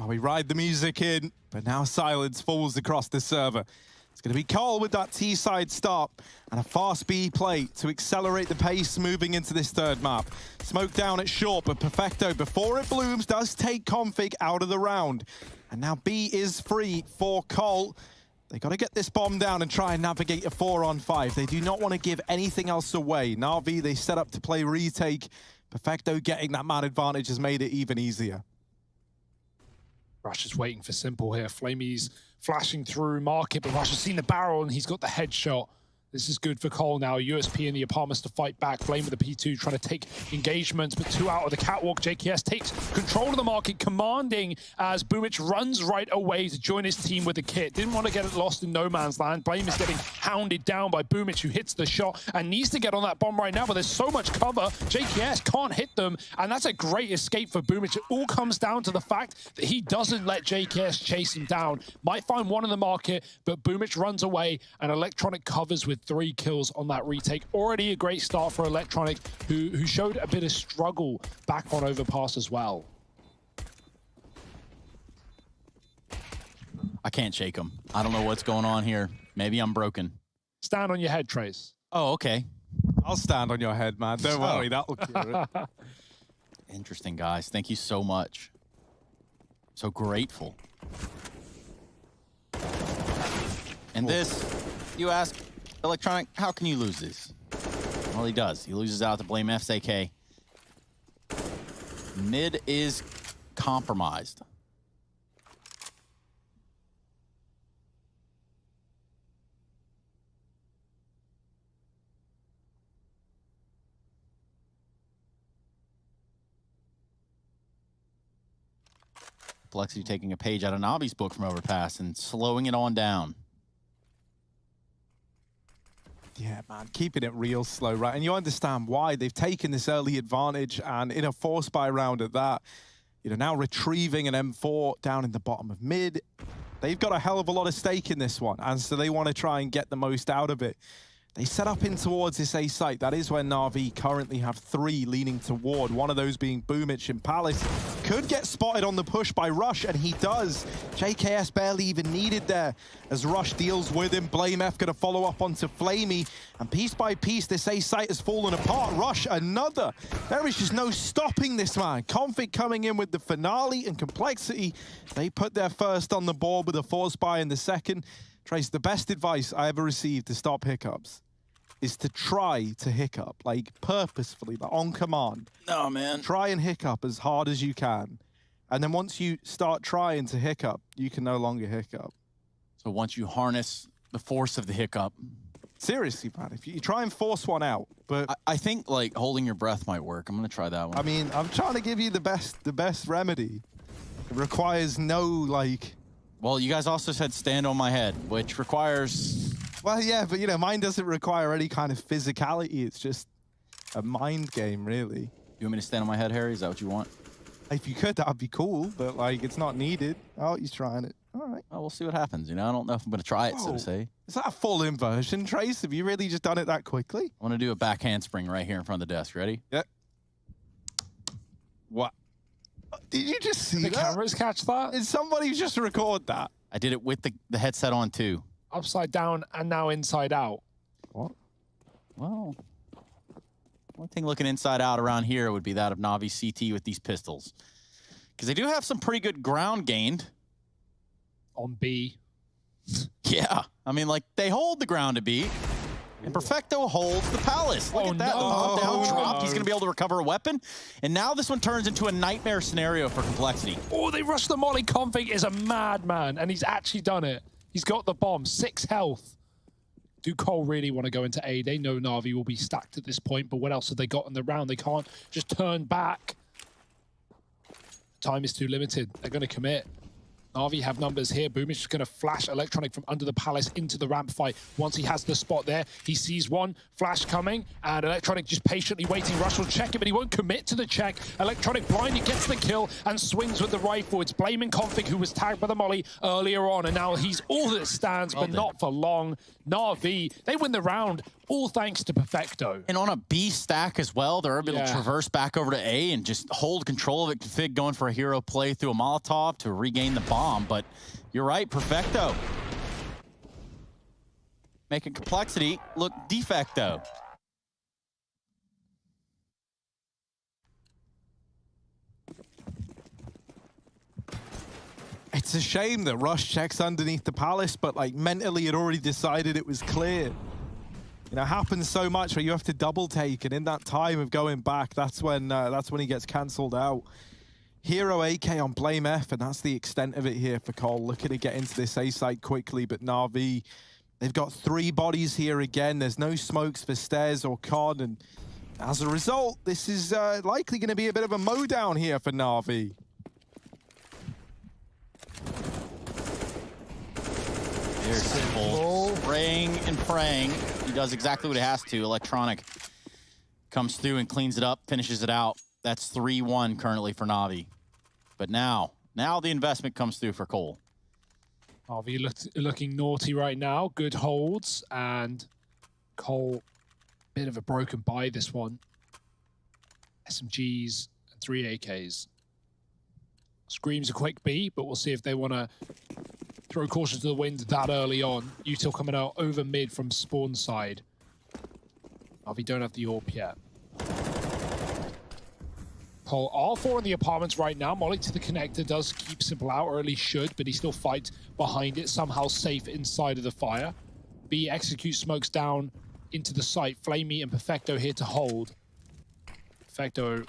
Oh, we ride the music in, but now silence falls across the server. It's going to be Cole with that T-side stop and a fast B play to accelerate the pace moving into this third map. Smoke down at short, but Perfecto, before it blooms, does take Config out of the round. And now B is free for Cole. They got to get this bomb down and try and navigate a 4-on-5. They do not want to give anything else away. Navi, they set up to play retake. Perfecto getting that man advantage has made it even easier. Rush is waiting for simple here. Flamey's flashing through market, but Rush has seen the barrel and he's got the headshot. This is good for Cole now. USP in the apartments to fight back. Flame with the P2 trying to take engagements, but 2 out of the catwalk. JKS takes control of the market, commanding as Boomich runs right away to join his team with the kit. Didn't want to get it lost in no man's land. Blame is getting hounded down by Boomich, who hits the shot and needs to get on that bomb right now, but there's so much cover. JKS can't hit them, and that's a great escape for Boomich. It all comes down to the fact that he doesn't let JKS chase him down. Might find one in the market, but Boomich runs away, and Electronic covers with 3 kills on that retake. Already a great start for Electronic, who showed a bit of struggle back on Overpass as well. I can't shake him. I don't know what's going on here. Maybe I'm broken. Stand on your head, Trace. Oh, okay. I'll stand on your head, man. Don't worry, that'll cure it. Interesting, guys. Thank you so much. So grateful. And this, you ask, Electronic, how can you lose this? Well, he does. He loses out to Blame FSK. Mid is compromised. Plexi taking a page out of Navi's book from Overpass and slowing it on down. Yeah, man, keeping it real slow, right? And you understand why. They've taken this early advantage, and in a force buy round at that, you know, now retrieving an M4 down in the bottom of mid, they've got a hell of a lot of stake in this one, and so they want to try and get the most out of it. They set up in towards this A site. That is where Navi currently have 3 leaning toward, one of those being Boomich and Palace. Could get spotted on the push by Rush, and he does. JKS barely even needed there as Rush deals with him. Blame F gonna follow up onto Flamey, and piece by piece, this A site has fallen apart. Rush, another. There is just no stopping this man. Config coming in with the finale and complexity. They put their first on the board with a force buy in the second. Trace, the best advice I ever received to stop hiccups is to try to hiccup, like purposefully, like on command. Oh, man. Try and hiccup as hard as you can. And then once you start trying to hiccup, you can no longer hiccup. So once you harness the force of the hiccup. Seriously, man, if you try and force one out, but I think like holding your breath might work. I'm gonna try that one. I mean, I'm trying to give you the best remedy. It requires no like. Well, you guys also said stand on my head, which requires. Well, yeah, but you know, mine doesn't require any kind of physicality. It's just a mind game, really. You want me to stand on my head, Harry? Is that what you want? If you could, that'd be cool, but like, it's not needed. Oh, he's trying it. All right. Well, we'll see what happens. You know, I don't know if I'm going to try it, so to say. Is that a full inversion, Trace? Have you really just done it that quickly? I want to do a back handspring right here in front of the desk. Ready? Yep. What? Did you just see The that? cameras catch that? Did somebody just record that? I did it with the headset on, too. Upside down and now inside out. What? Well, one thing looking inside out around here would be that of Navi CT with these pistols. Because they do have some pretty good ground gained. On B. Yeah. I mean, like, they hold the ground to B. And Perfecto holds the Palace. Look at that. No. The down drop. No. He's going to be able to recover a weapon. And now this one turns into a nightmare scenario for Complexity. Oh, they rushed the molly. Config is a madman, and he's actually done it. He's got the bomb. 6 health. Do Cole really want to go into A? They know Navi will be stacked at this point, but what else have they got in the round? They can't just turn back. Time is too limited. They're going to commit. Navi have numbers here. Boomich is going to flash Electronic from under the Palace into the ramp fight. Once he has the spot there, he sees one flash coming, and Electronic just patiently waiting. Rush will check it, but he won't commit to the check. Electronic blindly gets the kill and swings with the rifle. It's blaming Config, who was tagged by the molly earlier on, and now he's all that stands, but not for long. Navi, they win the round. all thanks to Perfecto. And on a B stack as well, they're able to Yeah. traverse back over to A and just hold control of it. Config going for a hero play through a Molotov to regain the bomb. But you're right, Perfecto. Making complexity look defecto. It's a shame that Rush checks underneath the palace, but like mentally had already decided it was clear. You know, it happens so much where you have to double take, and in that time of going back, that's when he gets cancelled out. Hero AK on Blame F, and that's the extent of it here for Cole. Looking to get into this A site quickly, but Navi, they've got 3 bodies here again. There's no smokes for Stairs or Con, and as a result, this is likely going to be a bit of a mow-down here for Navi. Here's Simple, spraying and praying. He does exactly what he has to. Electronic comes through and cleans it up, finishes it out. That's 3-1 currently for Navi. But now the investment comes through for Cole. Navi looking naughty right now. Good holds, and Cole, bit of a broken buy this one. SMGs and 3 AKs. Screams a quick B, but we'll see if they want to throw caution to the wind that early on. Util coming out over mid from spawn side. Navi don't have the AWP yet. Cole R4 in the apartments right now. Molly to the connector does keep Simple out, or at least should, but he still fights behind it, somehow safe inside of the fire. B executes smokes down into the site. Flamey and Perfecto here to hold. Perfecto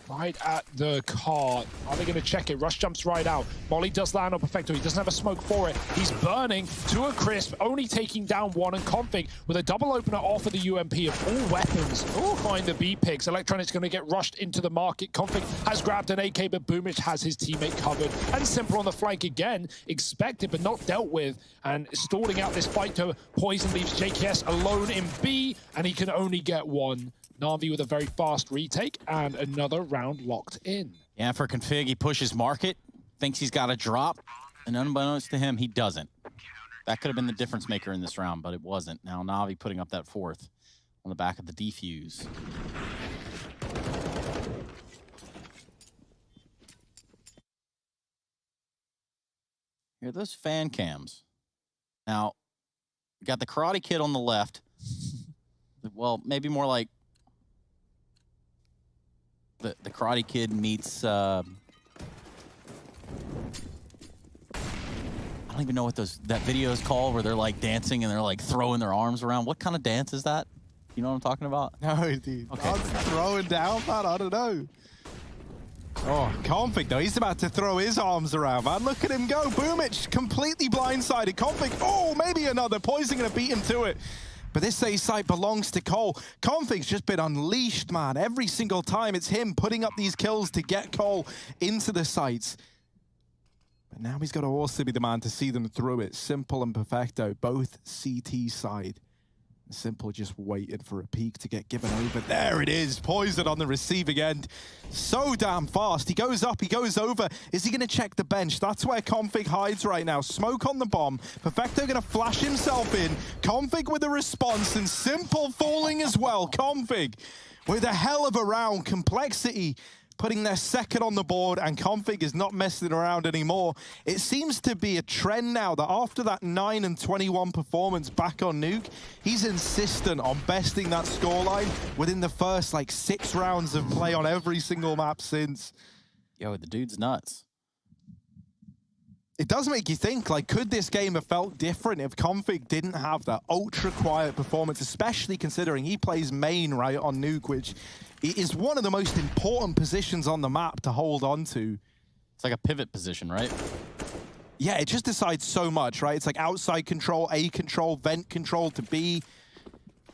right at the car. Are they going to check it? Rush jumps right out. Molly does land on Perfecto. He doesn't have a smoke for it. He's burning to a crisp, only taking down one, and Config with a double opener off of the UMP of all weapons. Find the B picks. Electronic's going to get rushed into the market. Config has grabbed an AK, but Boomich has his teammate covered. And Simple on the flank again. Expected, but not dealt with. And stalling out this fight to Poison leaves JKS alone in B, and he can only get one. Navi with a very fast retake and another round locked in. Yeah, for Config, he pushes market, thinks he's got a drop, and unbeknownst to him, he doesn't. That could have been the difference maker in this round, but it wasn't. Now Navi putting up that 4th on the back of the defuse. Here are those fan cams. Now, you got the Karate Kid on the left. Well, maybe more like the Karate Kid meets I don't even know what that video is called, where they're like dancing and they're like throwing their arms around. What kind of dance is that? You know what I'm talking about? No, dude. Okay. I'm throwing down, man. I don't know. Oh, Config, though. He's about to throw his arms around, man. Look at him go. Boomich completely blindsided. Config, oh, maybe another. Poison going to beat him to it. But this A site belongs to Cole. Config's just been unleashed, man. Every single time it's him putting up these kills to get Cole into the sites. But now he's got to also be the man to see them through it. Simple and Perfecto, both CT side. Simple just waited for a peek to get given over. There it is, Poison on the receiving end. So damn fast. He goes up, he goes over. Is he gonna check the bench? That's where Config hides right now. Smoke on the bomb. Perfecto gonna flash himself in. Config with a response, and Simple falling as well. Config with a hell of a round. Complexity putting their 2nd on the board, and Config is not messing around anymore. It seems to be a trend now that after that 9 and 21 performance back on Nuke, he's insistent on besting that scoreline within the first like 6 rounds of play on every single map since. Yo, the dude's nuts. It does make you think, like, could this game have felt different if Config didn't have that ultra-quiet performance, especially considering he plays main, right, on Nuke, which is one of the most important positions on the map to hold on to. It's like a pivot position, right? Yeah, it just decides so much, right? It's like outside control, A control, vent control to B.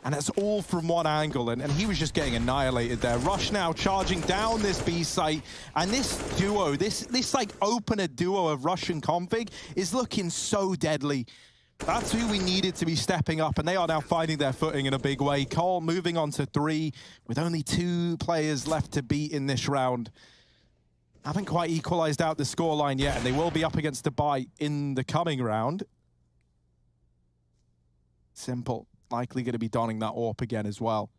And it's all from one angle, and he was just getting annihilated there. Rush now charging down this B site, and this duo, this like opener duo of Rush and Config is looking so deadly. That's who we needed to be stepping up, and they are now finding their footing in a big way. Cole moving on to 3, with only 2 players left to beat in this round. Haven't quite equalized out the scoreline yet, and they will be up against the bite in the coming round. Simple likely going to be donning that AWP again as well.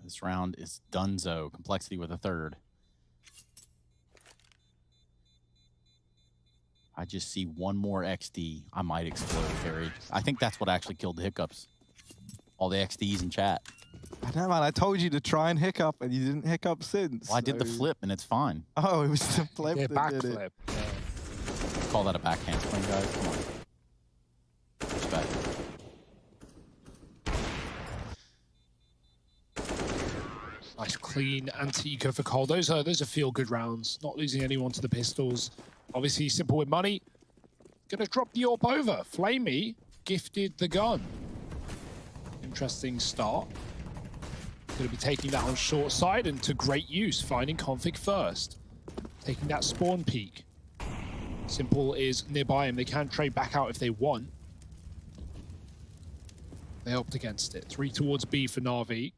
This round is donezo. Complexity with a third. I just see one more XD. I might explode, Harry. I think that's what actually killed the hiccups. All the XDs in chat. I know, man. I told you to try and hiccup, and you didn't hiccup since. Well, I did the flip, and it's fine. Oh, it was the flip Yeah, that back did flip. Let's call that a back handspring, guys. Come on. Respect. Nice clean anti-eco for Cole. Those are feel-good rounds. Not losing anyone to the pistols. Obviously, simple with money. Gonna drop the AWP over. Flamey gifted the gun. Interesting start. Gonna be taking that on short side and to great use, finding config first. Taking that spawn peek. Simple is nearby him. They can trade back out if they want. They helped against it. 3 towards B for Navi.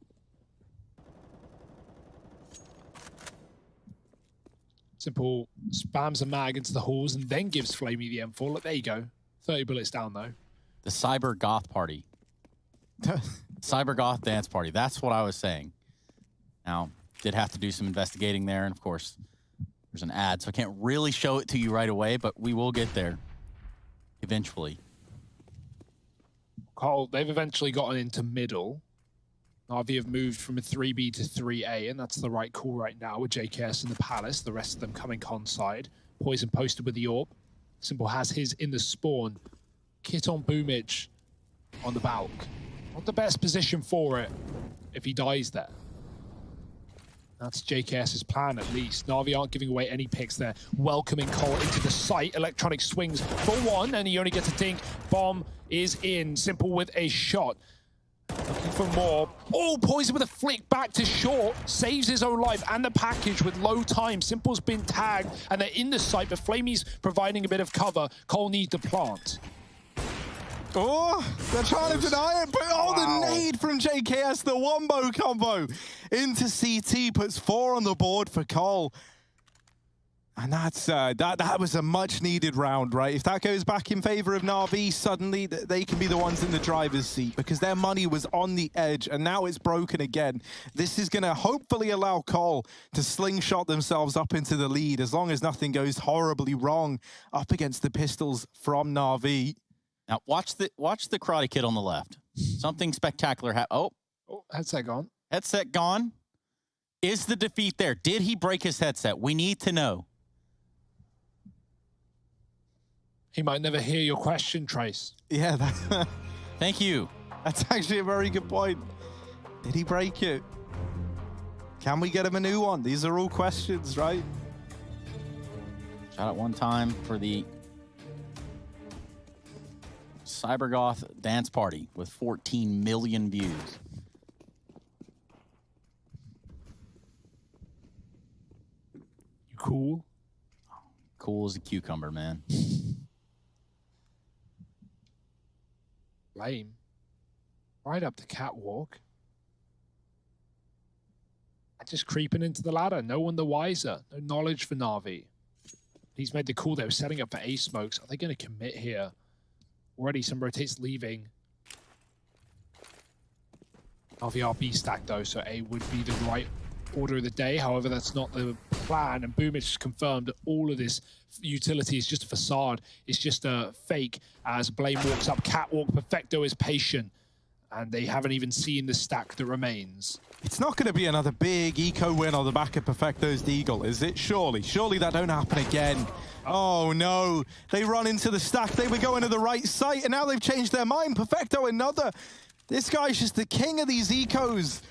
Simple spams a mag into the halls and then gives Flamey the M4. Look, there you go. 30 bullets down, though. The cyber goth party. Cyber goth dance party. That's what I was saying. Now, did have to do some investigating there, and of course, there's an ad, so I can't really show it to you right away, but we will get there eventually. Cole, they've eventually gotten into middle. Navi have moved from a 3B to 3A, and that's the right call right now with JKS in the Palace. The rest of them coming con side. Poison posted with the AWP. Simple has his in the spawn. Kit on Boomage on the balk. Not the best position for it if he dies there. That's JKS's plan, at least. Navi aren't giving away any picks there. Welcoming Cole into the site. Electronic swings for one, and he only gets a dink. Bomb is in. Simple with a shot. Looking for more. Oh, Poison with a flick back to short. Saves his own life and the package with low time. Simple's been tagged, and they're in the site, but Flamey's providing a bit of cover. Cole needs to plant. Oh, they're trying to deny it, but the nade from JKS, the wombo combo into CT puts 4 on the board for Cole. And that's that was a much needed round, right? If that goes back in favor of Navi, suddenly they can be the ones in the driver's seat because their money was on the edge and now it's broken again. This is going to hopefully allow Cole to slingshot themselves up into the lead as long as nothing goes horribly wrong up against the pistols from Navi. Now watch the Karate Kid on the left. Something spectacular Oh, Headset gone. Headset gone. Is the defeat there? Did he break his headset? We need to know. He might never hear your question, Trace. Yeah, Thank you. That's actually a very good point. Did he break it? Can we get him a new one? These are all questions, right? Shout out one time for the Cybergoth dance party with 14 million views. You cool? Cool as a cucumber, man. Lame. Right up the catwalk. Just creeping into the ladder. No one the wiser. No knowledge for Navi. He's made the call. They were setting up for A smokes. Are they going to commit here? Already some rotates leaving. Navi are B stack though, so A would be the right order of the day. However, that's not the plan. And Boomage confirmed that all of this utility is just a facade. It's just a fake as Blame walks up. Catwalk Perfecto is patient. And they haven't even seen the stack that remains. It's not going to be another big eco win on the back of Perfecto's Deagle, is it? Surely that don't happen again. Oh no, they run into the stack. They were going to the right site and now they've changed their mind. Perfecto another. This guy's just the king of these ecos.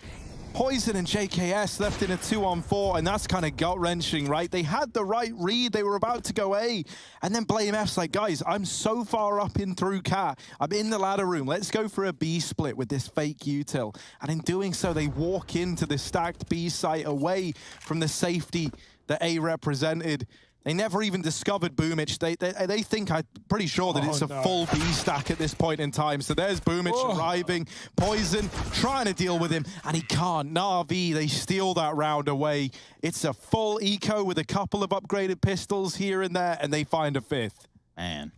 Poison and JKS left in a 2-on-4, and that's kind of gut-wrenching, right? They had the right read. They were about to go A, and then Blame F's like, guys, I'm so far up in through cat. I'm in the ladder room. Let's go for a B split with this fake util. And in doing so, they walk into the stacked B site away from the safety that A represented. They never even discovered Boomich. They think, I'm pretty sure that it's a full B stack at this point in time. So there's Boomich arriving, Poison trying to deal with him, and he can't. Navi, they steal that round away. It's a full eco with a couple of upgraded pistols here and there, and they find a fifth. Man,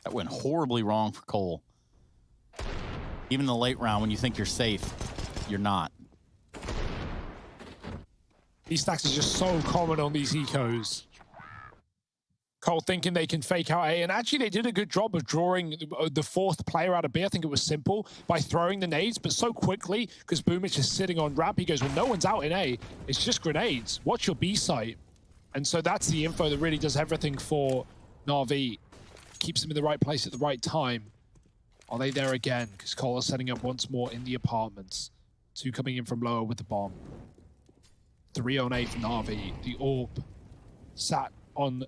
that went horribly wrong for Cole. Even in the late round, when you think you're safe, you're not. These stacks are just so common on these ecos. Cole thinking they can fake out A, and actually they did a good job of drawing the fourth player out of B. I think it was simple by throwing the nades, but so quickly, because Boomich is sitting on ramp, he goes, well, no one's out in A. It's just grenades. Watch your B site. And so that's the info that really does everything for Navi. Keeps them in the right place at the right time. Are they there again? Because Cole is setting up once more in the apartments. 2 coming in from lower with the bomb. 3 on A for Navi. The orb sat on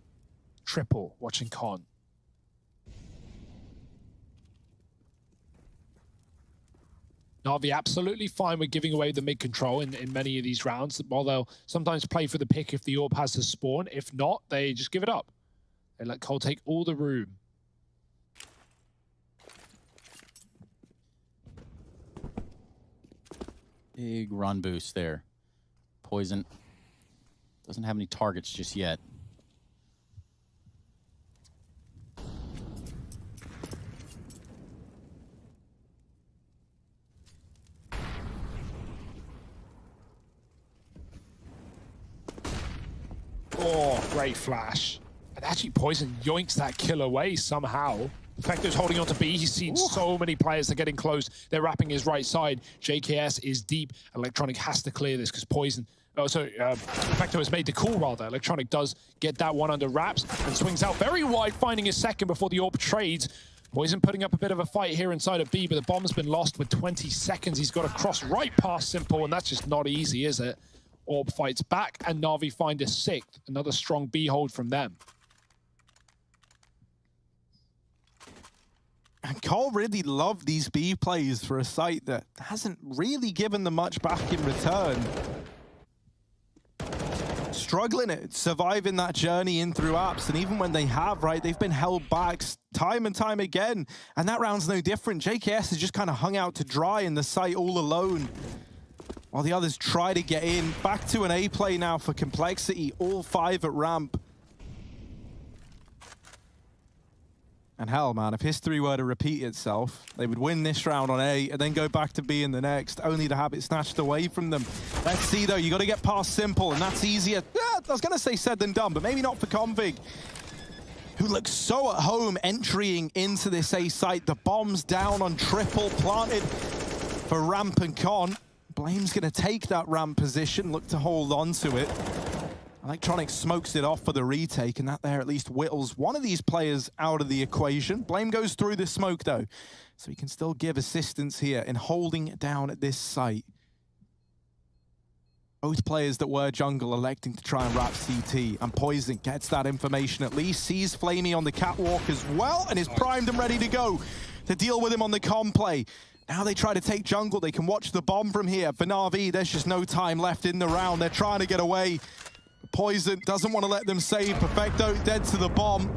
triple, watching Con. Navi absolutely fine with giving away the mid control in many of these rounds, while they'll sometimes play for the pick if the orb has to spawn. If not, they just give it up. They let Cole take all the room. Big run boost there. Poison doesn't have any targets just yet. Oh, great flash. And actually Poison yoinks that kill away somehow. Effective's holding on to B. He's seen so many players that are getting close. They're wrapping his right side. JKS is deep. Electronic has to clear this because Poison... Oh, sorry. Effecto has made the call, rather. Electronic does get that one under wraps and swings out very wide, finding his second before the orb trades. Poison putting up a bit of a fight here inside of B, but the bomb's been lost with 20 seconds. He's got to cross right past Simple, and that's just not easy, is it? Orb fights back, and Navi find a 6th. Another strong B hold from them. And Cole really loved these B plays for a site that hasn't really given them much back in return. Struggling at surviving that journey in through apps, and even when they have, right, they've been held back time and time again, and that round's no different. JKS has just kind of hung out to dry in the site all alone, while the others try to get in. Back to an A play now for Complexity, all 5 at ramp. And hell, man, if history were to repeat itself, they would win this round on A and then go back to B in the next, only to have it snatched away from them. Let's see, though. You got to get past Simple, and that's easier. I was going to say said than done, but maybe not for Config, who looks so at home entering into this A site. The bomb's down on triple, planted for Ramp and Con. Blame's going to take that ramp position, look to hold on to it. Electronic smokes it off for the retake, and that there at least whittles one of these players out of the equation. Blame goes through the smoke, though, so he can still give assistance here in holding down at this site. Both players that were jungle electing to try and wrap CT, and Poison gets that information at least, sees Flamey on the catwalk as well, and is primed and ready to go to deal with him on the com play. Now they try to take jungle. They can watch the bomb from here. For Navi, there's just no time left in the round. They're trying to get away. Poison doesn't want to let them save. Perfecto dead to the bomb.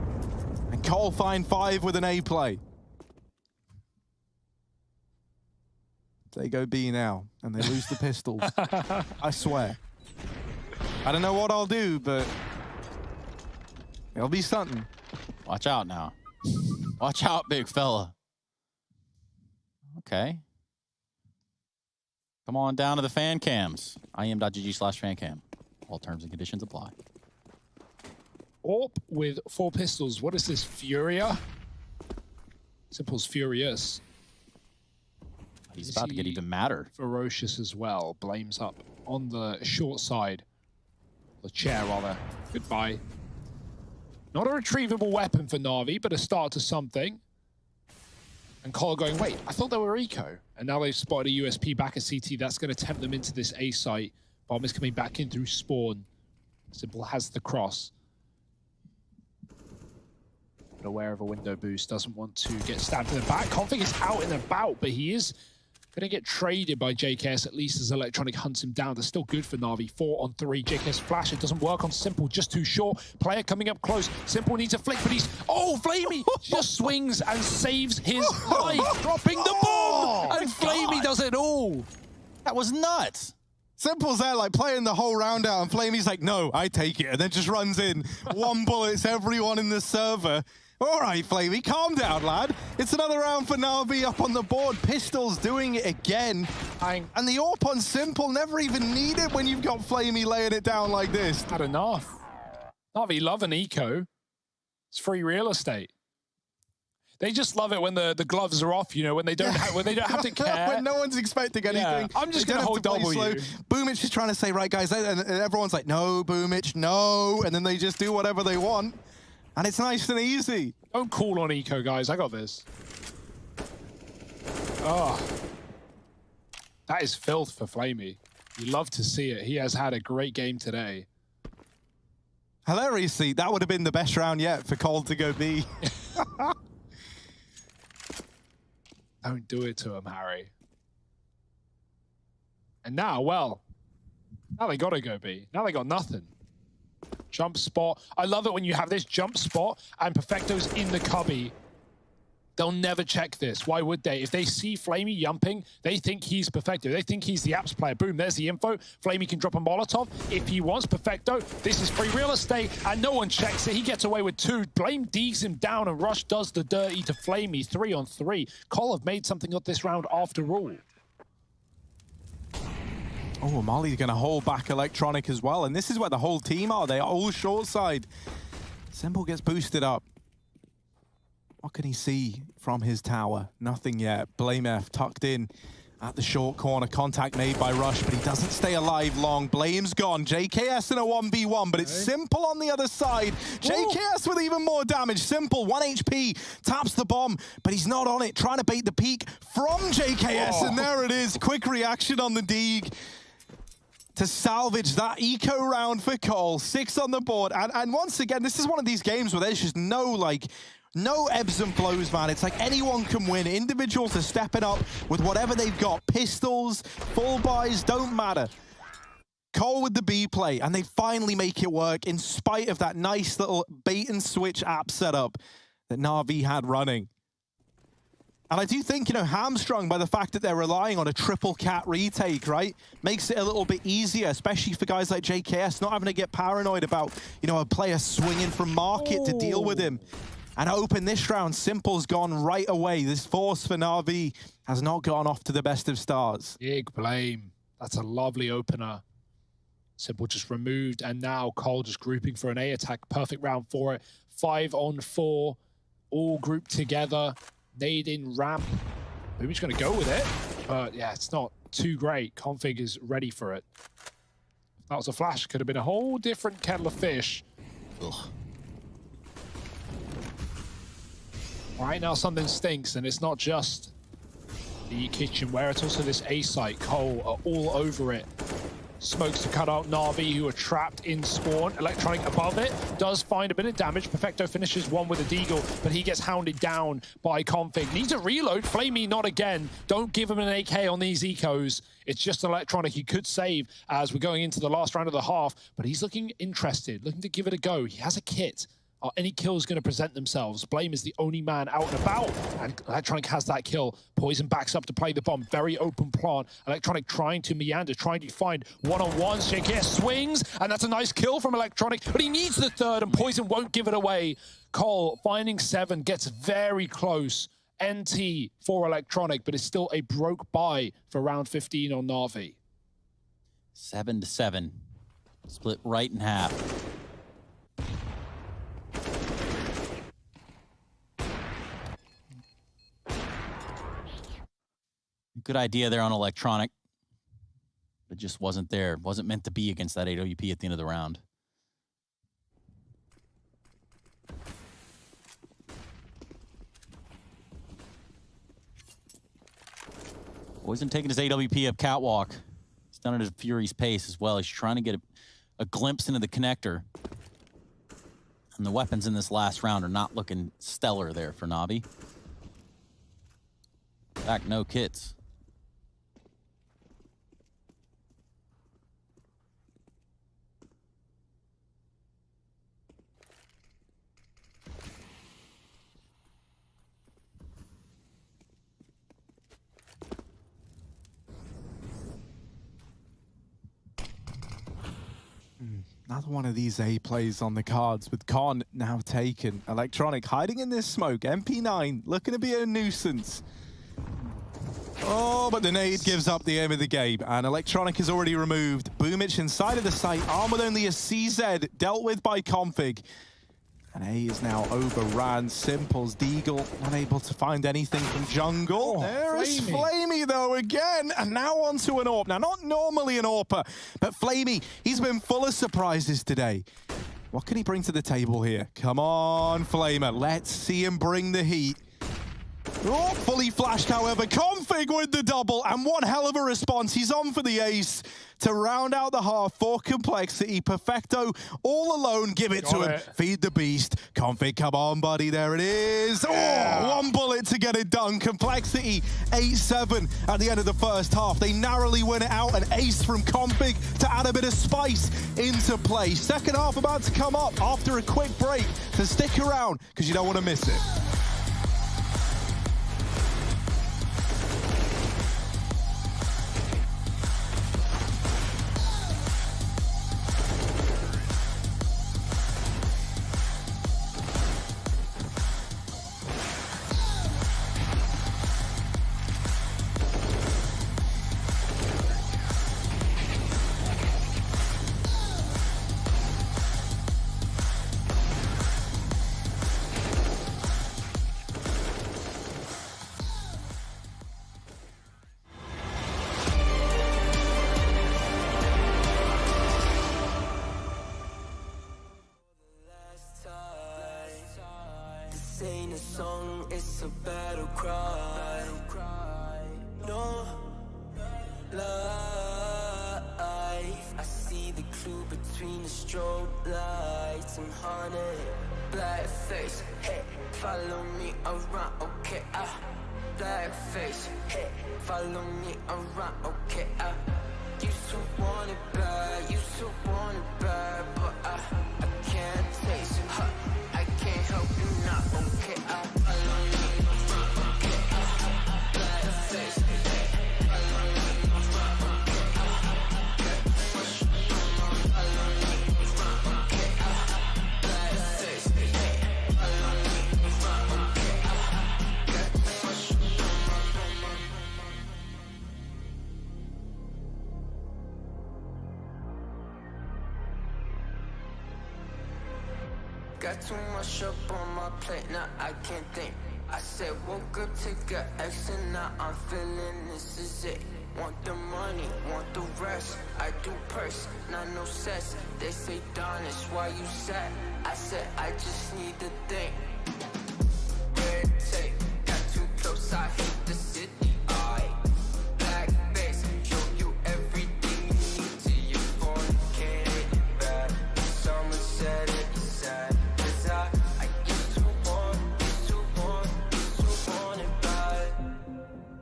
And Cole find 5 with an A play. They go B now, and they lose the pistols. I swear. I don't know what I'll do, but it'll be something. Watch out now. Watch out, big fella. Okay. Come on down to the fan cams. IEM.gg/fancam. All terms and conditions apply. Orp with 4 pistols. What is this, Furia? Simple's furious. He's about to get even madder. Ferocious as well. Blames up on the short side. The chair, rather. Goodbye. Not a retrievable weapon for Navi, but a start to something. And Cole going, wait, I thought they were eco. And now they've spotted a USP back at CT. That's going to tempt them into this A site. Bomb is coming back in through spawn. Simple has the cross. But aware of a window boost. Doesn't want to get stabbed in the back. Config is out and about, but he is Gonna get traded by JKS at least as Electronic hunts him down. They're still good for Navi. 4 on 3. JKS flash. It doesn't work on Simple. Just too short. Player coming up close. Simple needs a flick, but he's... Oh, Flamey just swings and saves his life, dropping the ball. And Flamey does it all. That was nuts. Simple's there, like, playing the whole round out, and Flamey's like, no, I take it, and then just runs in. One bullets everyone in the server. All right, Flamey, calm down, lad. It's another round for Navi up on the board. Pistols doing it again. And the AWP on Simple never even needed when you've got Flamey laying it down like this. Had enough. Navi love an eco. It's free real estate. They just love it when the gloves are off, you know, when they don't have to care. When no one's expecting anything. I'm just going to hold W. Boomich is trying to say, right, guys, and everyone's like, no, Boomich, no. And then they just do whatever they want. And it's nice and easy. Don't call on eco, guys. I got this. Oh. That is filth for Flamey. You love to see it. He has had a great game today. Hilariously, that would have been the best round yet for Cole to go B. Don't do it to him, Harry. And now, well, now they got to go B. Now they got nothing. Jump spot. I love it when you have this jump spot and Perfecto's in the cubby. They'll never check this. Why would they? If they see Flamey jumping, they think he's Perfecto. They think he's the apps player. Boom, there's the info. Flamey can drop a Molotov if he wants. Perfecto, this is free real estate, and no one checks it. He gets away with 2. Blame digs him down, and Rush does the dirty to Flamey. 3 on 3. Cole have made something of this round after all. Oh, Molly's going to hold back Electronic as well. And this is where the whole team are. They are all short side. Simple gets boosted up. What can he see from his tower? Nothing yet. Blame F tucked in at the short corner. Contact made by Rush, but he doesn't stay alive long. Blame's gone. JKS in a 1v1, but it's Simple on the other side. JKS with even more damage. Simple, 1 HP, taps the bomb, but he's not on it. Trying to bait the peek from JKS, and there it is. Quick reaction on the Deeg to salvage that eco round for Cole. 6 on the board. And once again, this is one of these games where there's just no ebbs and flows, man. It's like anyone can win. Individuals are stepping up with whatever they've got. Pistols, full buys, don't matter. Cole with the B play, and they finally make it work in spite of that nice little bait and switch app setup that Navi had running. And I do think, you know, hamstrung by the fact that they're relying on a triple cat retake, right? Makes it a little bit easier, especially for guys like JKS, not having to get paranoid about, you know, a player swinging from market to deal with him. And open this round, Simple's gone right away. This force for Navi has not gone off to the best of starts. Big blame. That's a lovely opener. Simple just removed, and now Cole just grouping for an A attack. Perfect round for it. 5 on 4, all grouped together. Nade in ramp. Maybe he's going to go with it, but yeah, it's not too great. Config is ready for it. If that was a flash, could have been a whole different kettle of fish. Ugh. Right now something stinks, and it's not just the kitchenware, it's also this A site. Cole are all over it. Smokes to cut out Navi, who are trapped in spawn. Electronic above it, does find a bit of damage. Perfecto finishes one with a deagle, but he gets hounded down by Config. Needs a reload, Flamey not again. Don't give him an AK on these ecos. It's just Electronic. He could save as we're going into the last round of the half, but he's looking interested, looking to give it a go. He has a kit. Are any kills going to present themselves? Blame is the only man out and about, and Electronic has that kill. Poison backs up to play the bomb. Very open plant. Electronic trying to meander, trying to find one-on-ones. JKS swings, and that's a nice kill from Electronic, but he needs the third, and Poison won't give it away. Cole finding 7, gets very close. NT for Electronic, but it's still a broke buy for round 15 on Navi. 7-7. Split right in half. Good idea there on Electronic, but just wasn't there. Wasn't meant to be against that AWP at the end of the round. Poison taking his AWP up catwalk. He's done it at a Fury's pace as well. He's trying to get a glimpse into the connector. And the weapons in this last round are not looking stellar there for Navi. In fact, no kits. Another one of these A plays on the cards with Con now taken. Electronic hiding in this smoke. MP9 looking to be a nuisance. Oh, but the nade gives up the aim of the game, and Electronic is already removed. Boomich inside of the site, armed with only a CZ, dealt with by Config. And A is now overran. Simples, Deagle, unable to find anything from jungle. Oh, there is Flamey. Flamey, though, again. And now onto an AWP. Now, not normally an AWPer, but Flamey, he's been full of surprises today. What can he bring to the table here? Come on, Flamer. Let's see him bring the heat. Oh, fully flashed, however. Config with the double, and one hell of a response. He's on for the ace to round out the half for Complexity. Perfecto all alone. Give it to him. Feed the beast. Config, come on, buddy. There it is. Oh, one bullet to get it done. Complexity 8-7 at the end of the first half. They narrowly win it out. An ace from Config to add a bit of spice into play. Second half about to come up after a quick break. So stick around because you don't want to miss it. Ain't a song, it's a battle cry. No life. I see the clue between the strobe lights. I'm haunted, black face. Hey, follow me around, okay? Black face. Hey, follow me around, okay? Used to want it bad, used to want it bad, but I can't taste it. I can't help you not, okay? Follow me around, okay? Black face. Follow me around, okay? Follow me around, okay? Black face. Follow me around, okay? Got too much up on my plate, now I can't think. I said woke up, take a X, and now I'm feeling this is it. Want the money, want the rest. I do purse, not no cess. They say, Darnish, why you sad? I said, I just need to think. Red tape, got too close, I hit the city. Black face, show you everything you need to your phone. Can't hit it bad. Someone said it sad. I used to want it bad.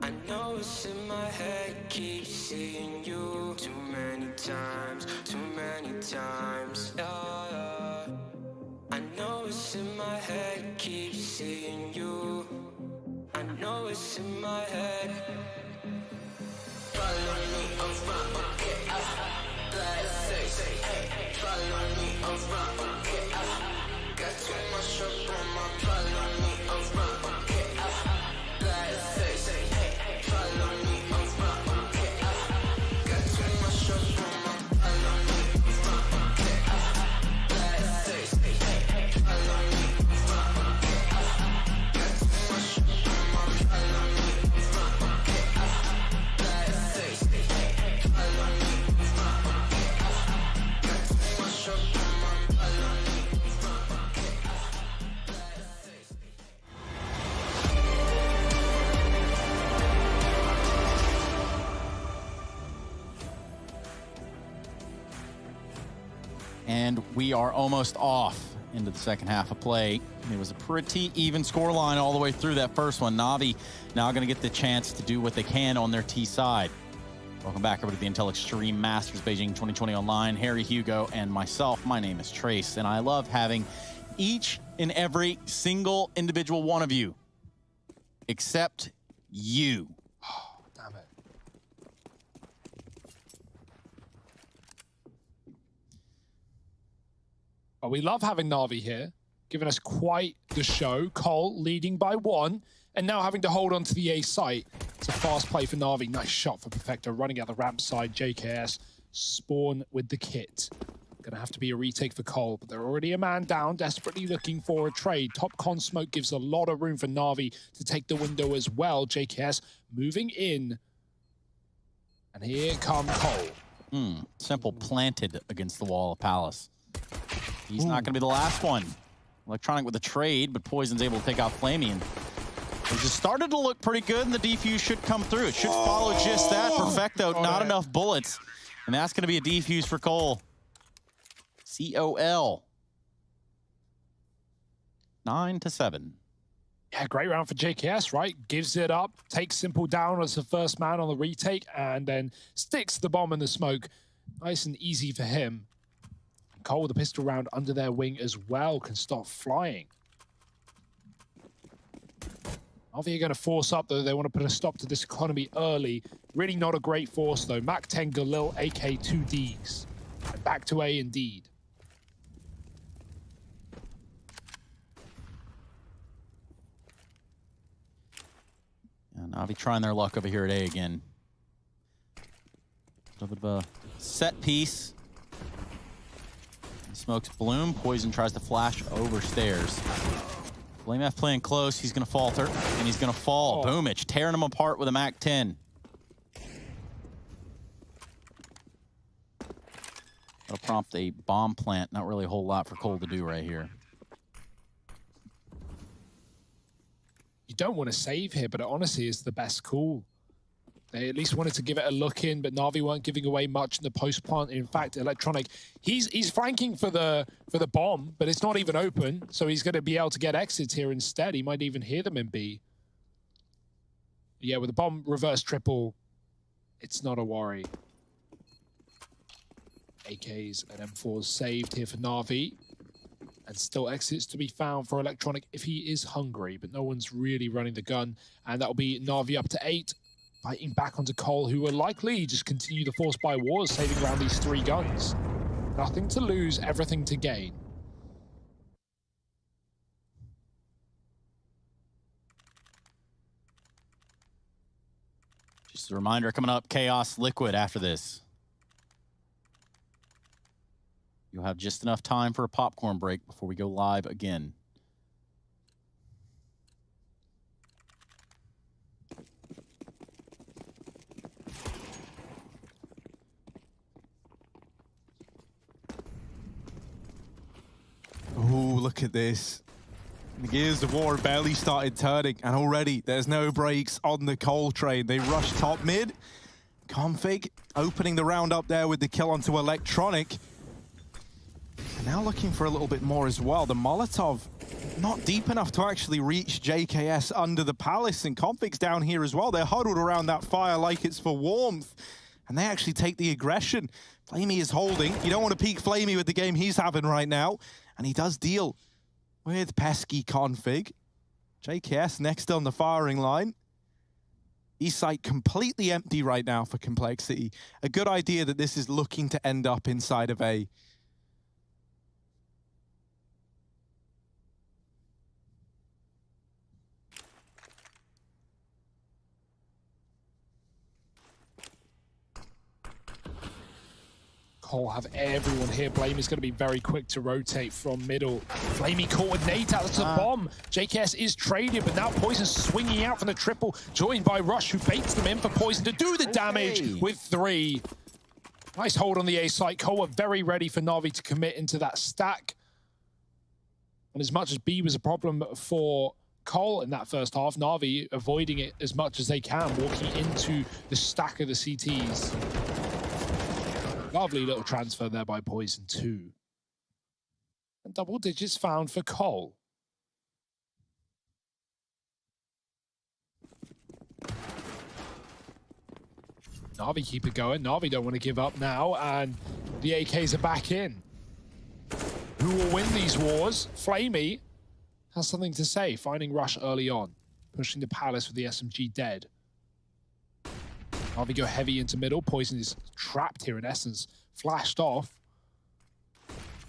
I know it's in my head, keep seeing you too many times. Yeah. I know it's in my head, keep seeing you. I know it's in my head. Follow me around, okay? Black face, hey, follow me around, okay? Got too much up on my follow me around, okay? Black face, hey, follow me around, okay? Got too much up on my follow me around, okay? Black face, hey, follow me around, okay? Got too much up on my follow me around, okay? Black face, hey, follow me around, okay? Got too much up on my follow me around, okay? And we are almost off into the second half of play. It was a pretty even scoreline all the way through that first one. Navi now going to get the chance to do what they can on their T side. Welcome back over to the Intel Extreme Masters Beijing 2020 Online. Harry, Hugo, and myself. My name is Trace, and I love having each and every single individual one of you, except you. Damn it. But we love having Navi here, giving us quite the show. Cole leading by 1, and now having to hold on to the A site. It's a fast play for Navi. Nice shot for Perfecto, running out the ramp side. JKS spawn with the kit. Gonna have to be a retake for Cole, but they're already a man down, desperately looking for a trade. Top con smoke gives a lot of room for Navi to take the window as well. JKS moving in. And here come Cole. Simple planted against the wall of Palace. He's not gonna be the last one. Electronic with a trade, but Poison's able to take out Flamey. And it just started to look pretty good, and the defuse should come through. It should follow just that. Perfecto, not enough bullets. And that's gonna be a defuse for Cole. COL. 9-7. Yeah, great round for JKS, right? Gives it up, takes Simple down as the first man on the retake, and then sticks the bomb in the smoke. Nice and easy for him. Cole with a pistol round under their wing as well can stop flying. Navi are going to force up, though. They want to put a stop to this economy early. Really not a great force, though. Mac 10 Galil, AK 2Ds. And back to A indeed. And Navi trying their luck over here at A again. A little bit of a set piece. Smokes Bloom. Poison tries to flash over stairs. Flame F playing close. He's going to falter, and he's going to fall. Boomich tearing him apart with a Mac 10. That'll prompt a bomb plant. Not really a whole lot for Cole to do right here. You don't want to save here, but it honestly is the best call. They at least wanted to give it a look in, but Navi weren't giving away much in the post plant. In fact, Electronic, he's flanking for the bomb, but it's not even open, so he's going to be able to get exits here instead. He might even hear them in B. Yeah, with the bomb reverse triple, it's not a worry. AKs and M4s saved here for Navi. And still exits to be found for Electronic if he is hungry, but no one's really running the gun. And that'll be Navi up to 8. Fighting back onto Cole, who will likely just continue the force by wars, saving around these 3 guns. Nothing to lose, everything to gain. Just a reminder, coming up, Chaos Liquid after this. You'll have just enough time for a popcorn break before we go live again. Oh, look at this. The gears of war barely started turning, and already there's no brakes on the Cole train. They rush top mid. Config opening the round up there with the kill onto Electronic. And now looking for a little bit more as well. The Molotov not deep enough to actually reach JKS under the Palace, and Config's down here as well. They're huddled around that fire like it's for warmth, and they actually take the aggression. Flamey is holding. You don't want to peek Flamey with the game he's having right now, and he does deal with pesky Config. JKS next on the firing line. East site completely empty right now for Complexity. A good idea that this is looking to end up inside of A. Cole have everyone here. Blame is going to be very quick to rotate from middle. Flamey coordinate out to the bomb. JKS is traded, but now Poison swinging out from the triple, joined by Rush, who baits them in for Poison to do the damage with 3. Nice hold on the A site. Cole are very ready for Navi to commit into that stack. And as much as B was a problem for Cole in that first half, Navi avoiding it as much as they can, walking into the stack of the CTs. Lovely little transfer there by Poison too. And double digits found for Cole. Navi keep it going. Navi don't want to give up now, and the AKs are back in. Who will win these wars? Flamey has something to say, finding Rush early on, pushing the Palace with the SMG dead. Navi go heavy into middle. Poison is trapped here in essence. Flashed off.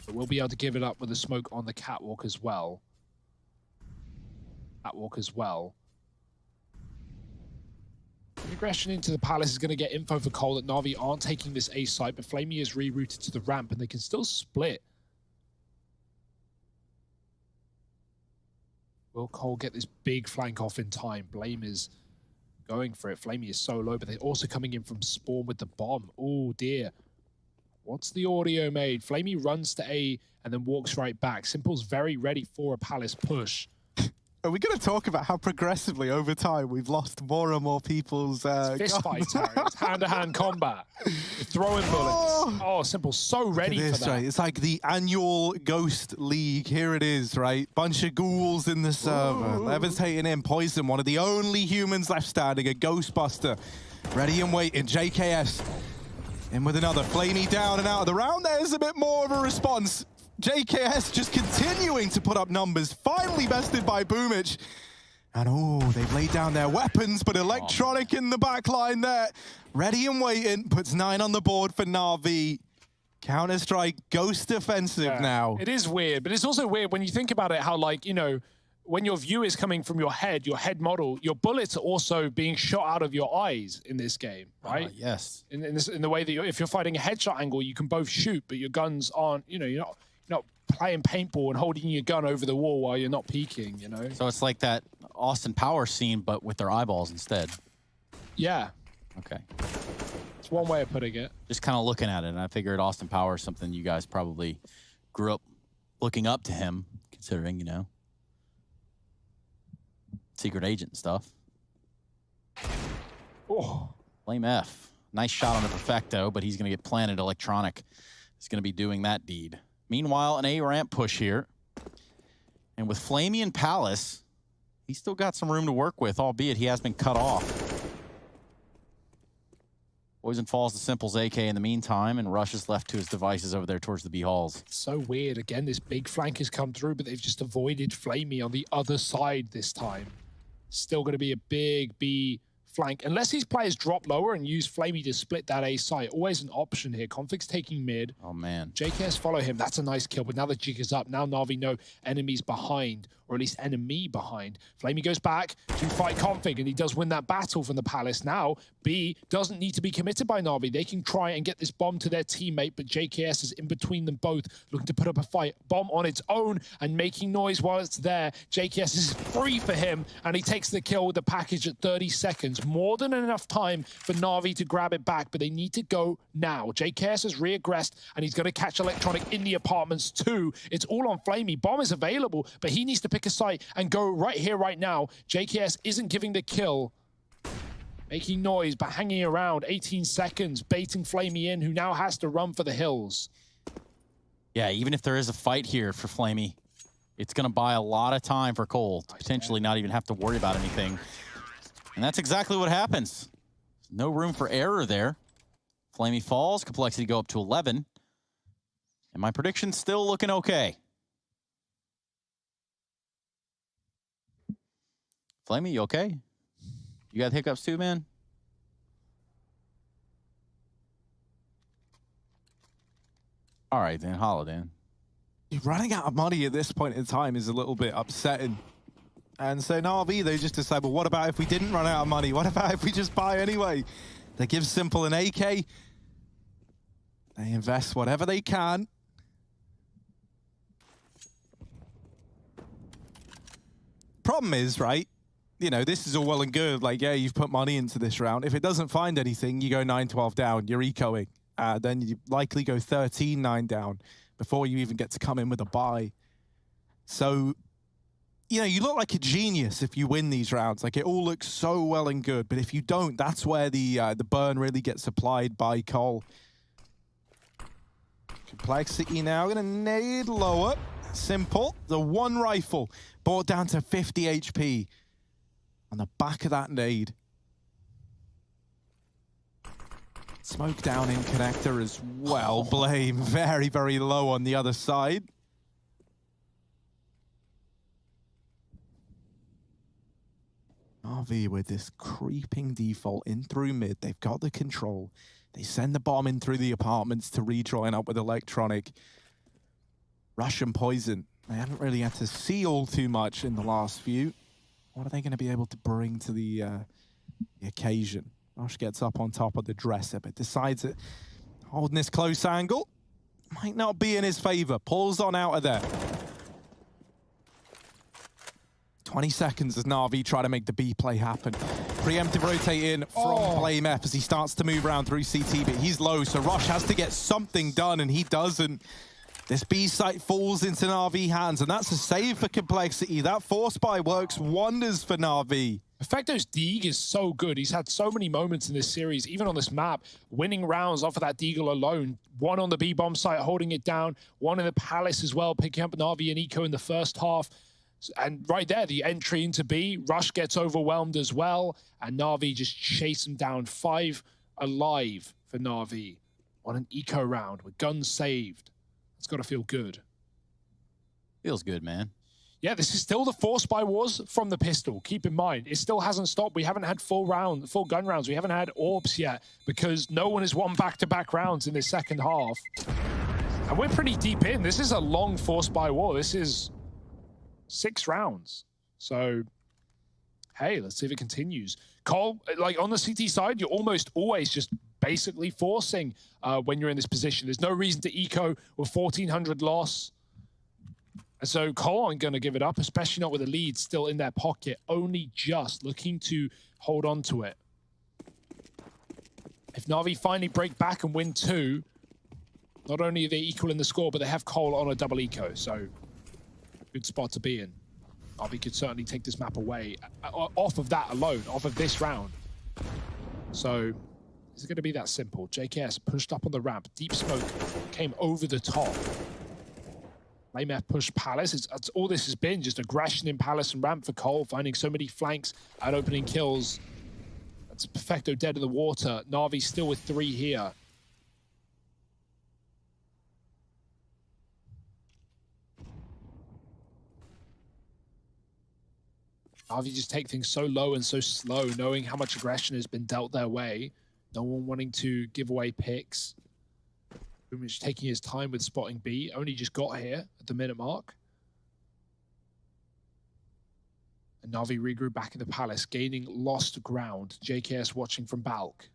But we'll be able to give it up with a smoke on the catwalk as well. Aggression into the palace is going to get info for Cole that Navi aren't taking this A site, but Flamey is rerouted to the ramp and they can still split. Will Cole get this big flank off in time? Blame is going for it. Flamey is so low, but they're also coming in from spawn with the bomb. Oh dear. What's the audio made? Flamey runs to A and then walks right back. Simple's very ready for a palace push. Are we going to talk about how progressively over time we've lost more and more people's fist fight, it's hand-to-hand combat. You're throwing bullets. Oh, Simple's so ready for that. Right? It's like the annual Ghost League. Here it is, right? Bunch of ghouls in the server. Levitating in. Poison, one of the only humans left standing. A Ghostbuster. Ready and waiting. JKS in with another. Flamey down and out of the round. There's a bit more of a response. JKS just continuing to put up numbers, finally bested by Boomich. And oh, they've laid down their weapons, but Electronic in the back line there. Ready and waiting, puts 9 on the board for Navi. Counter-Strike, Ghost defensive now. It is weird, but it's also weird when you think about it, how like, you know, when your view is coming from your head model, your bullets are also being shot out of your eyes in this game, right? Yes. In the way that if you're fighting a headshot angle, you can both shoot, but your guns aren't, you know, you're not playing paintball and holding your gun over the wall while you're not peeking, you know? So it's like that Austin Powers scene, but with their eyeballs instead. Yeah. Okay. It's one way of putting it. Just kind of looking at it, and I figured Austin Powers, something you guys probably grew up looking up to him, considering, you know, secret agent and stuff. Oh. Flame F. Nice shot on the Perfecto, but he's going to get planted. Electronic is going to be doing that deed. Meanwhile, an A ramp push here. And with Flamey and Palace, he's still got some room to work with, albeit he has been cut off. Poison falls to Simple's AK in the meantime, and Rush is left to his devices over there towards the B halls. So weird. Again, this big flank has come through, but they've just avoided Flamey on the other side this time. Still going to be a big B flank. Unless these players drop lower and use Flamey to split that A site. Always an option here. Conflict's taking mid. Oh, man. JKS follow him. That's a nice kill, but now the jig is up. Now Navi know enemies behind, or at least enemy behind. Flamey goes back to fight Config, and he does win that battle from the Palace. Now, B doesn't need to be committed by Navi. They can try and get this bomb to their teammate, but JKS is in between them both, looking to put up a fight. Bomb on its own and making noise while it's there. JKS is free for him, and he takes the kill with the package at 30 seconds. More than enough time for Navi to grab it back, but they need to go now. JKS has reaggressed, and he's going to catch Electronic in the apartments too. It's all on Flamey. Bomb is available, but he needs to pick a site and go right here, right now. JKS isn't giving the kill. Making noise, but hanging around. 18 seconds, baiting Flamey in, who now has to run for the hills. Yeah, even if there is a fight here for Flamey, it's going to buy a lot of time for Cole to potentially not even have to worry about anything. And that's exactly what happens. No room for error there. Flamey falls, complexity go up to 11. And my prediction's still looking okay. Flamey, you okay? You got hiccups too, man? All right, then, holla, Dan. Running out of money at this point in time is a little bit upsetting. And so Navi, they just decide, well, what about if we didn't run out of money? What about if we just buy anyway? They give Simple an AK. They invest whatever they can. Problem is, right, you know, this is all well and good. Like, yeah, you've put money into this round. If it doesn't find anything, you go 9-12 down. You're ecoing. Then you likely go 13-9 down before you even get to come in with a buy. So, you know, you look like a genius if you win these rounds. Like, it all looks so well and good. But if you don't, that's where the burn really gets applied by Cole. Complexity now going to nade lower. Simple. The one rifle brought down to 50 HP on the back of that nade. Smoke down in connector as well. Blame very, very low on the other side. Navi with this creeping default in through mid. They've got the control. They send the bomb in through the apartments to rejoin up with Electronic. Russian Poison. They haven't really had to see all too much in the last few. What are they going to be able to bring to the occasion? Rush gets up on top of the dresser, but decides that holding this close angle might not be in his favor. Pulls on out of there. 20 seconds as Navi try to make the B play happen. Preemptive rotate in from Blame F as he starts to move around through CT, but he's low, so Rush has to get something done, and he doesn't. This B site falls into Navi hands, and that's a save for Complexity. That force buy works wonders for Navi. Effecto's Deagle is so good. He's had so many moments in this series, even on this map, winning rounds off of that Deagle alone. One on the B bomb site, holding it down. One in the Palace as well, picking up Navi and Eco in the first half. And right there, the entry into B, Rush gets overwhelmed as well, and Navi just chase him down. 5 alive for Navi on an Eco round with guns saved. It's got to feel good. Feels good, man. Yeah, this is still the force buy wars from the pistol. Keep in mind, it still hasn't stopped. We haven't had full gun rounds. We haven't had orbs yet because no one has won back-to-back rounds in this second half. And we're pretty deep in. This is a long force buy war. This is 6 rounds. So, hey, let's see if it continues. Cole, like on the CT side, you're almost always just basically forcing when you're in this position. There's no reason to eco with 1,400 loss. And so Cole aren't going to give it up, especially not with a lead still in their pocket, only just looking to hold on to it. If Navi finally break back and win 2, not only are they equal in the score, but they have Cole on a double eco, so good spot to be in. Navi could certainly take this map away off of that alone, off of this round. So is it going to be that simple? JKS pushed up on the ramp. Deep Smoke came over the top. Lamef pushed Palace. It's all this has been, just aggression in Palace and ramp for Cole, finding so many flanks and opening kills. That's Perfecto dead in the water. Navi still with 3 here. Navi just take things so low and so slow, knowing how much aggression has been dealt their way. No one wanting to give away picks. Boomich taking his time with spotting B. Only just got here at the minute mark. And Navi regrew back in the Palace, gaining lost ground. JKS watching from Balk.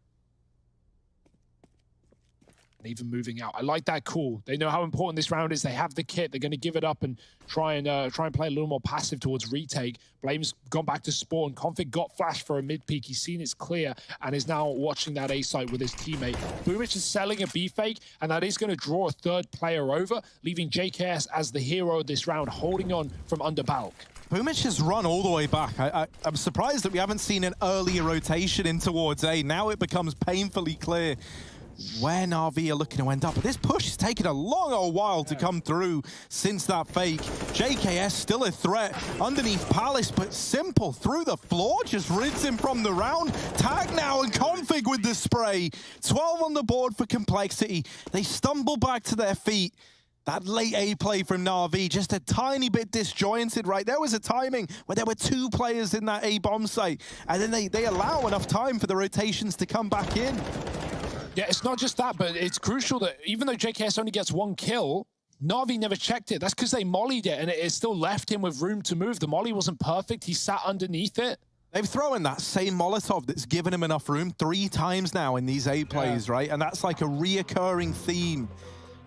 And even moving out. I like that call. They know how important this round is. They have the kit. They're going to give it up and try and play a little more passive towards retake. Blame's gone back to spawn. Config got flashed for a mid peek. He's seen it's clear and is now watching that A site with his teammate. Boomich is selling a B fake, and that is going to draw a 3rd player over, leaving JKS as the hero of this round, holding on from under Balk. Boomich has run all the way back. I'm surprised that we haven't seen an earlier rotation in towards A. Now it becomes painfully clear where Navi are looking to end up. But this push has taken a long old while to come through since that fake. JKS still a threat underneath Palace, but Simple through the floor just rids him from the round. Tag now and Config with the spray. 12 on the board for Complexity. They stumble back to their feet. That late A play from Navi, just a tiny bit disjointed, right? There was a timing where there were 2 players in that A bomb site, and then they allow enough time for the rotations to come back in. Yeah, it's not just that, but it's crucial that even though JKS only gets 1 kill, Navi never checked it. That's because they mollied it, and it still left him with room to move. The molly wasn't perfect. He sat underneath it. They've thrown that same Molotov that's given him enough room 3 times now in these A plays, right? And that's like a reoccurring theme,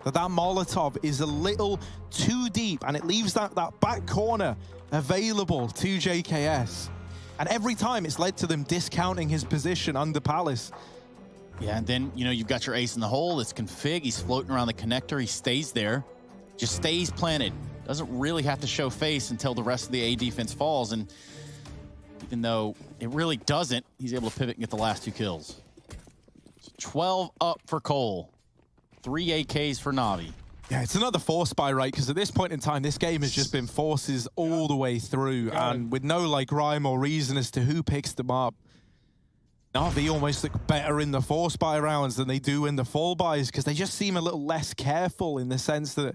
that Molotov is a little too deep, and it leaves that back corner available to JKS. And every time it's led to them discounting his position under Palace. Yeah, and then, you know, you've got your ace in the hole. It's Config. He's floating around the connector. He stays there. Just stays planted. Doesn't really have to show face until the rest of the A defense falls. And even though it really doesn't, he's able to pivot and get the last 2 kills. 12 up for Cole. 3 AKs for Navi. Yeah, it's another force buy, right? Because at this point in time, this game has just been forces all the way through. And with no, like, rhyme or reason as to who picks them up. Navi almost look better in the force buy rounds than they do in the fall buys, because they just seem a little less careful in the sense that,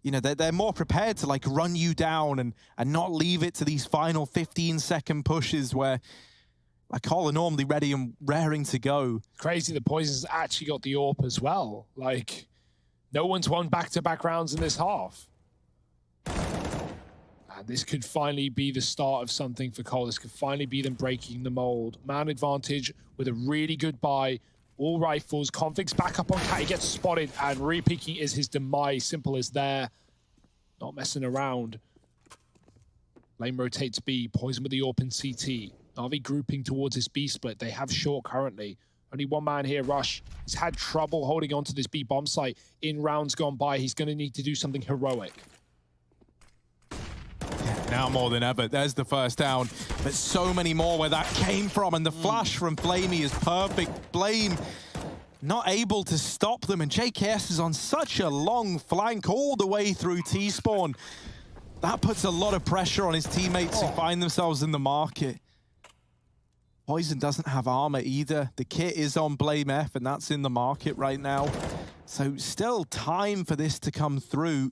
you know, they're more prepared to like run you down and not leave it to these final 15-second pushes where like Cole are normally ready and raring to go. Crazy the Poison's actually got the AWP as well. Like, no one's won back-to-back rounds in this half. And this could finally be the start of something for Cole. This could finally be them breaking the mold. Man advantage with a really good buy. All rifles. Config's back up on Cat. He gets spotted, and re-peeking is his demise. Simple as there. Not messing around. Lane rotates B. Poison with the AWP and CT. Navi grouping towards this B split. They have short currently. Only one man here, Rush. He's had trouble holding on to this B bomb site in rounds gone by. He's going to need to do something heroic. Now more than ever, there's the first down. But so many more where that came from, and the flash from Flamey is perfect. Blame not able to stop them, and JKS is on such a long flank all the way through T-spawn. That puts a lot of pressure on his teammates who find themselves in the market. Poison doesn't have armor either. The kit is on Blame F, and that's in the market right now. So still time for this to come through.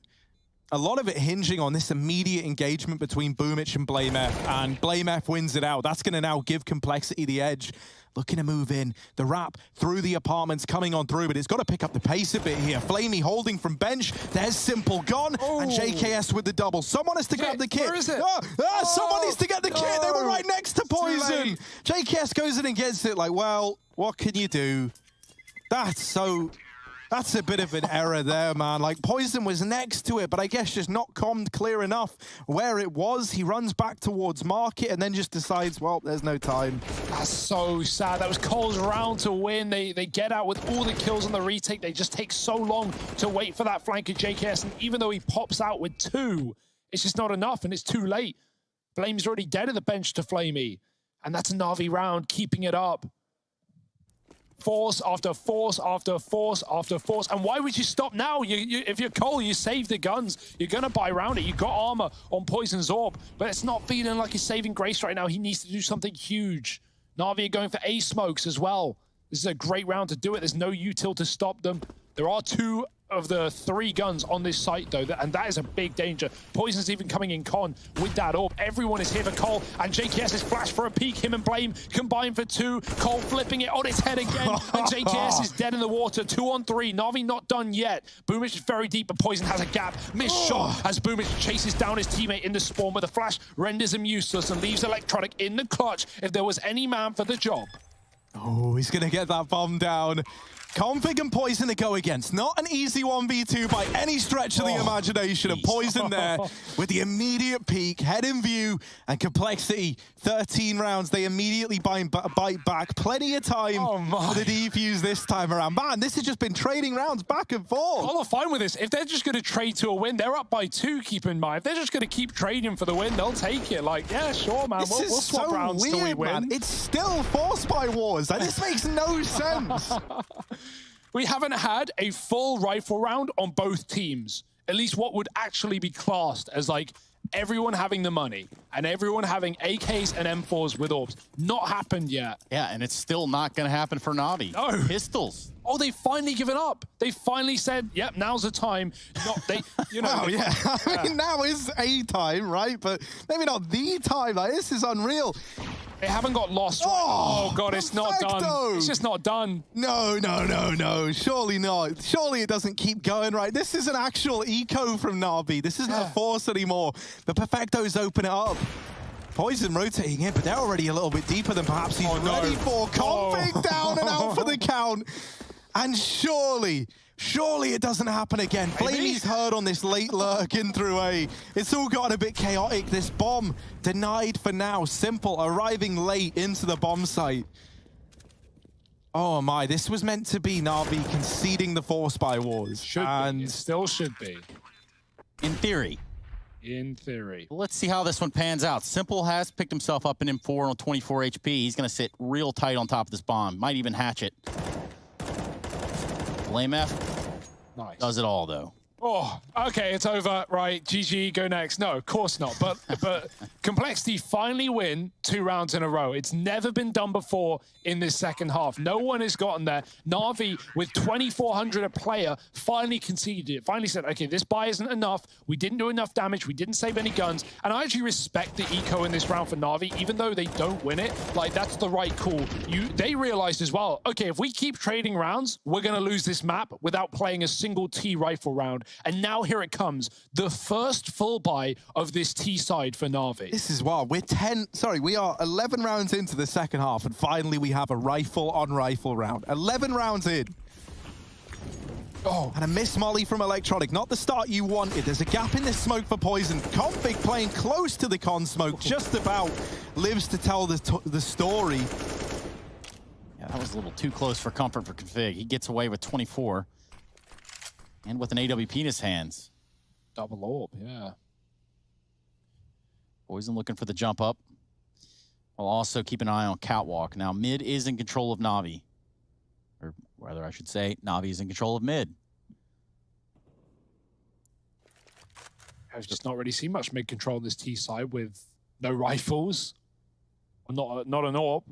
A lot of it hinging on this immediate engagement between Boomich and Blame F, and Blame F wins it out. That's going to now give Complexity the edge. Looking to move in. The wrap through the apartments coming on through, but it's got to pick up the pace a bit here. Flamey holding from bench. There's Simple gone, and JKS with the double. Someone has to grab the kit. Where is it? Someone needs to get the kit. They were right next to Poison. JKS goes in and gets it. Like, well, what can you do? That's a bit of an error there, man. Like, Poison was next to it, but I guess just not commed clear enough where it was. He runs back towards Market and then just decides, well, there's no time. That's so sad. That was Cole's round to win. They get out with all the kills on the retake. They just take so long to wait for that flank of JKS. And even though he pops out with 2, it's just not enough, and it's too late. Flame's already dead at the bench to Flamey. And that's a Navi round, keeping it up. Force after force after force after force. And why would you stop now? If you're Cole, you save the guns. You're going to buy around it. You got armor on Poison's AWP, but it's not feeling like he's saving grace right now. He needs to do something huge. Navi are going for A smokes as well. This is a great round to do it. There's no util to stop them. There are 2 of the 3 guns on this site, though, and that is a big danger. Poison's even coming in con with that AWP. Everyone is here for Cole, and JKS is flashed for a peek. Him and Blame combine for 2. Cole flipping it on its head again, and JKS is dead in the water. 2 on 3. Navi not done yet. Boomich is very deep, but Poison has a gap. Missed shot as Boomich chases down his teammate in the spawn, but the flash renders him useless and leaves Electronic in the clutch if there was any man for the job. Oh, he's going to get that bomb down. Config and Poison to go against. Not an easy 1v2 by any stretch of the imagination. And Poison there with the immediate peak, head in view, and Complexity. 13 rounds. They immediately bite back. Plenty of time for the defuse this time around. Man, this has just been trading rounds back and forth. I'm fine with this. If they're just going to trade to a win, they're up by 2, keep in mind. If they're just going to keep trading for the win, they'll take it. Like, yeah, sure, man. We'll swap so rounds weird, till we win. Man. It's still forced by wars. Like, this makes no sense. We haven't had a full rifle round on both teams. At least what would actually be classed as like everyone having the money and everyone having AKs and M4s with AWPs. Not happened yet. Yeah, and it's still not going to happen for Navi. No. Pistols. Oh, they've finally given up. They finally said, yep, now's the time. Well, yeah. I mean, now is a time, right? But maybe not the time. Like, this is unreal. They haven't got lost. Oh, God, it's not done. It's just not done. No. Surely not. Surely it doesn't keep going, right? This is an actual eco from Navi. This isn't a force anymore. The Perfectos open it up. Poison rotating in, but they're already a little bit deeper than perhaps he's ready for. Config down and out for the count. And surely it doesn't happen again. Flamey's heard on this late lurk in through A. It's all gotten a bit chaotic. This bomb denied for now. Simple arriving late into the bomb site. Oh my, this was meant to be Navi conceding the force by wars. It still should be. In theory. In theory. Let's see how this one pans out. Simple has picked himself up in M4 on 24 HP. He's going to sit real tight on top of this bomb. Might even hatch it. Blame F. Nice. Does it all, though. Oh, okay, it's over. Right, GG, go next. No, of course not. But Complexity finally win 2 rounds in a row. It's never been done before in this second half. No one has gotten there. Navi, with 2,400 a player, finally conceded it. Finally said, okay, this buy isn't enough. We didn't do enough damage. We didn't save any guns. And I actually respect the eco in this round for Navi, even though they don't win it. Like, that's the right call. They realized as well, okay, if we keep trading rounds, we're going to lose this map without playing a single T rifle round. And now here it comes, the first full buy of this T side for Navi. This is wild. We are 11 rounds into the second half, and finally we have a rifle on rifle round. 11 rounds in. Oh, And a miss molly from Electronic. Not the start you wanted. There's a gap in this smoke for Poison. Config playing close to the con smoke, just about lives to tell the story. Yeah, that was a little too close for comfort for Config. He gets away with 24. And with an AWP in his hands. double orb, yeah. Poison looking for the jump up. While also keep an eye on Catwalk. Now, mid is in control of Navi. Or rather, I should say, Navi is in control of mid. I've just not really seen much mid control on this T side with no rifles. Not an orb.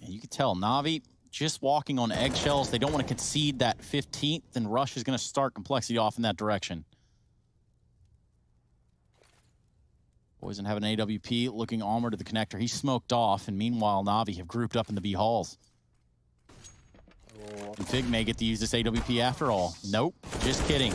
And you can tell Navi just walking on eggshells. They don't want to concede that 15th, and Rush is going to start Complexity off in that direction. Poison have an AWP looking onward to the connector. He's smoked off, and meanwhile, Navi have grouped up in the B halls. And Fig may get to use this AWP after all. Nope, just kidding.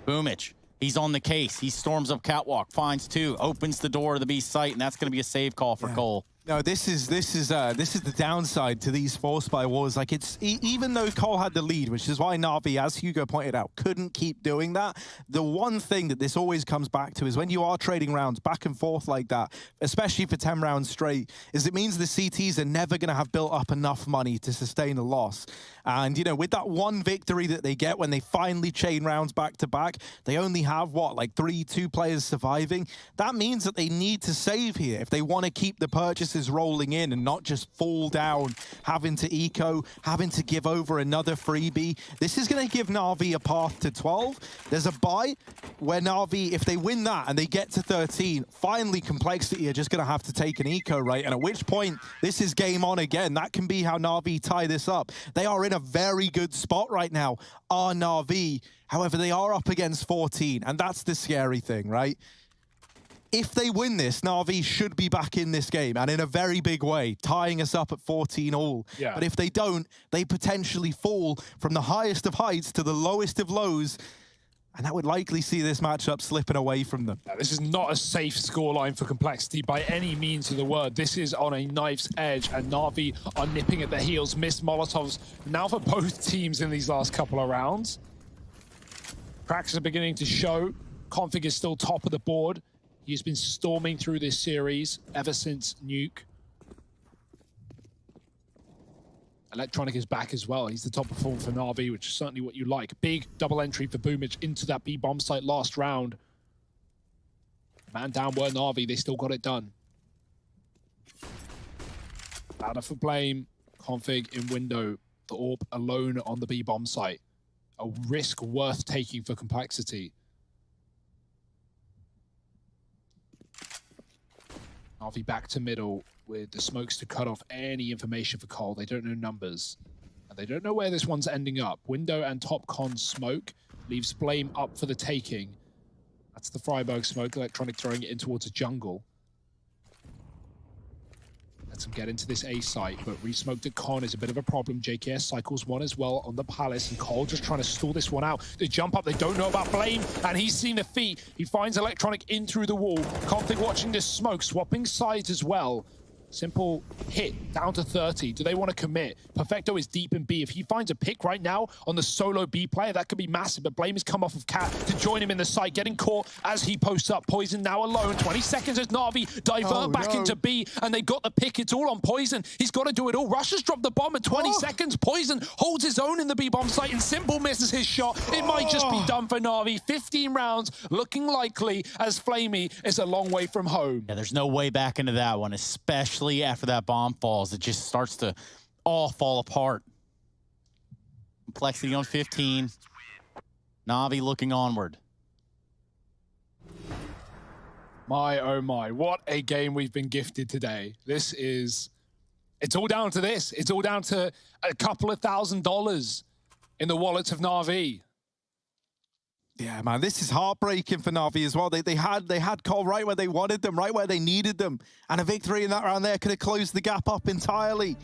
Boomich, he's on the case. He storms up Catwalk, finds two, opens the door to the B site, and that's going to be a save call for Cole. No, this is the downside to these force by wars. Like, it's even though Cole had the lead, which is why Navi, as Hugo pointed out, couldn't keep doing that. The one thing that this always comes back to is when you are trading rounds back and forth like that, especially for 10 rounds straight, is it means the CTs are never going to have built up enough money to sustain a loss. And, you know, with that one victory that they get when they finally chain rounds back to back, they only have, what, like two players surviving? That means that they need to save here if they want to keep the purchases rolling in and not just fall down, having to eco, having to give over another freebie. This is going to give Navi a path to 12. There's a buy where Navi, if they win that and they get to 13, finally Complexity are just going to have to take an eco, right? And at which point, this is game on again. That can be how Navi tie this up. They are in a very good spot right now, are Navi. However, they are up against 14, and that's the scary thing, right? If they win this, Navi should be back in this game, and in a very big way, tying us up at 14 all. Yeah. But if they don't, they potentially fall from the highest of heights to the lowest of lows, and that would likely see this matchup slipping away from them. Now, this is not a safe scoreline for Complexity by any means of the word. This is on a knife's edge, and Navi are nipping at the heels. Missed Molotovs now for both teams in these last couple of rounds. Cracks are beginning to show. Config is still top of the board. He's been storming through this series ever since Nuke. Electronic is back as well. He's the top performer for Navi, which is certainly what you like. Big double entry for Boomich into that B bomb site last round. Man down were Navi. They still got it done. Ladder for Blame. Config in window. The AWP alone on the B bomb site. A risk worth taking for Complexity. Navi back to middle with the smokes to cut off any information for Cole. They don't know numbers. And they don't know where this one's ending up. Window and top con smoke leaves Blame up for the taking. That's the Freiburg smoke. Electronic throwing it in towards a jungle. Lets him get into this A site, but re-smoked at con is a bit of a problem. JKS cycles one as well on the Palace, and Cole just trying to stall this one out. They jump up, they don't know about Blame, and he's seen the feet. He finds Electronic in through the wall. Config watching this smoke, swapping sides as well. Simple hit, down to 30. Do they want to commit? Perfecto is deep in B. If he finds a pick right now on the solo B player, that could be massive, but Blame has come off of Cat to join him in the site, getting caught as he posts up. Poison now alone. 20 seconds as Navi divert back into B, and they got the pick. It's all on Poison. He's got to do it all. Rush has dropped the bomb at 20 seconds. Poison holds his own in the B bomb site, and Simple misses his shot. It might just be done for Navi. 15 rounds, looking likely, as Flamey is a long way from home. Yeah, there's no way back into that one, especially after that bomb falls. It just starts to all fall apart. Complexity on 15. Navi looking onward. My, oh my, what a game we've been gifted today. This is, it's all down to this. It's all down to a couple of $1,000s in the wallets of Navi. Yeah, man, this is heartbreaking for Navi as well. They had Cole right where they wanted them, right where they needed them. And a victory in that round there could have closed the gap up entirely.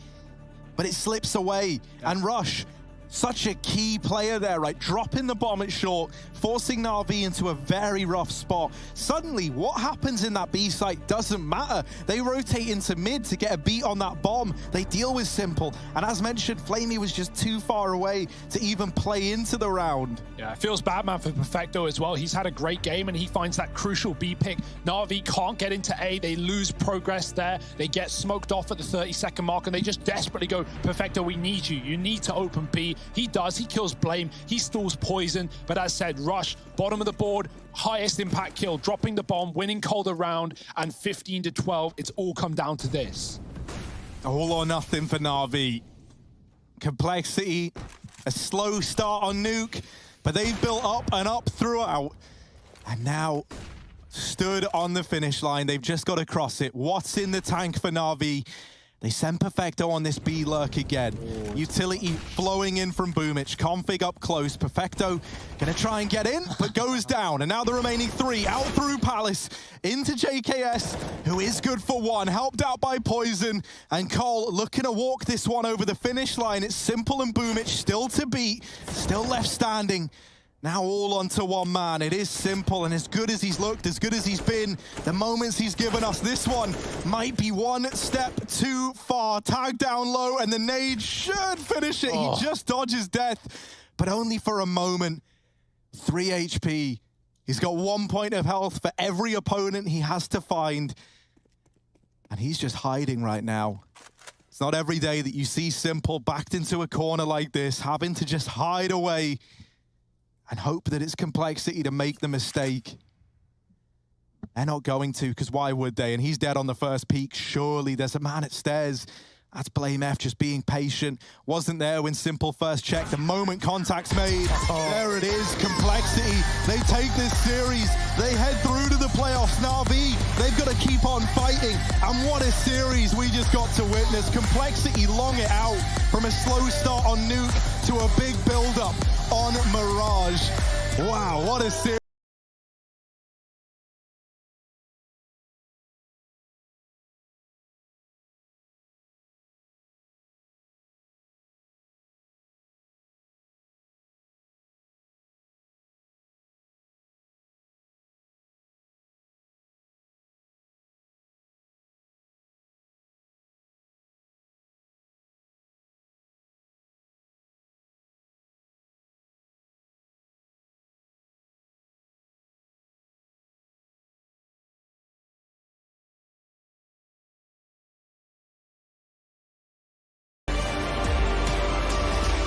But it slips away. Yeah. And Rush, such a key player there, right? Dropping the bomb at short, forcing Navi into a very rough spot. Suddenly, what happens in that B site doesn't matter. They rotate into mid to get a beat on that bomb. They deal with Simple. And as mentioned, Flamey was just too far away to even play into the round. Yeah, it feels bad, man, for Perfecto as well. He's had a great game, and he finds that crucial B pick. Navi can't get into A. They lose progress there. They get smoked off at the 30-second mark, and they just desperately go, Perfecto, we need you. You need to open B. He does. He kills Blame. He stalls Poison. But as said, Rush, bottom of the board, highest impact kill, dropping the bomb, winning Calder round, and 15-12. It's all come down to this. All or nothing for Navi. Complexity, a slow start on Nuke, but they've built up and up throughout. And now stood on the finish line. They've just got to cross it. What's in the tank for Navi? They send Perfecto on this B lurk again. Utility flowing in from Boomich. Config up close. Perfecto gonna try and get in, but goes down. And now the remaining three out through Palace into JKS, who is good for one, helped out by Poison. And Cole looking to walk this one over the finish line. It's Simple and Boomich still to beat, still left standing. Now all onto one man. It is Simple, and as good as he's looked, as good as he's been, the moments he's given us, this one might be one step too far. Tag down low, and the nade should finish it. He just dodges death, but only for a moment. 3 HP. He's got 1 point of health for every opponent he has to find, and he's just hiding right now. It's not every day that you see Simple backed into a corner like this, having to just hide away and hope that it's Complexity to make the mistake. They're not going to, because why would they? And he's dead on the first peak. Surely there's a man at stairs. That's Blame F just being patient. Wasn't there when Simple first checked. The moment contact's made, there it is, Complexity. They take this series. They head through to the playoffs. Navi, they've got to keep on fighting. And what a series we just got to witness. Complexity long it out from a slow start on Nuke to a big build-up on Mirage. Wow, what a series.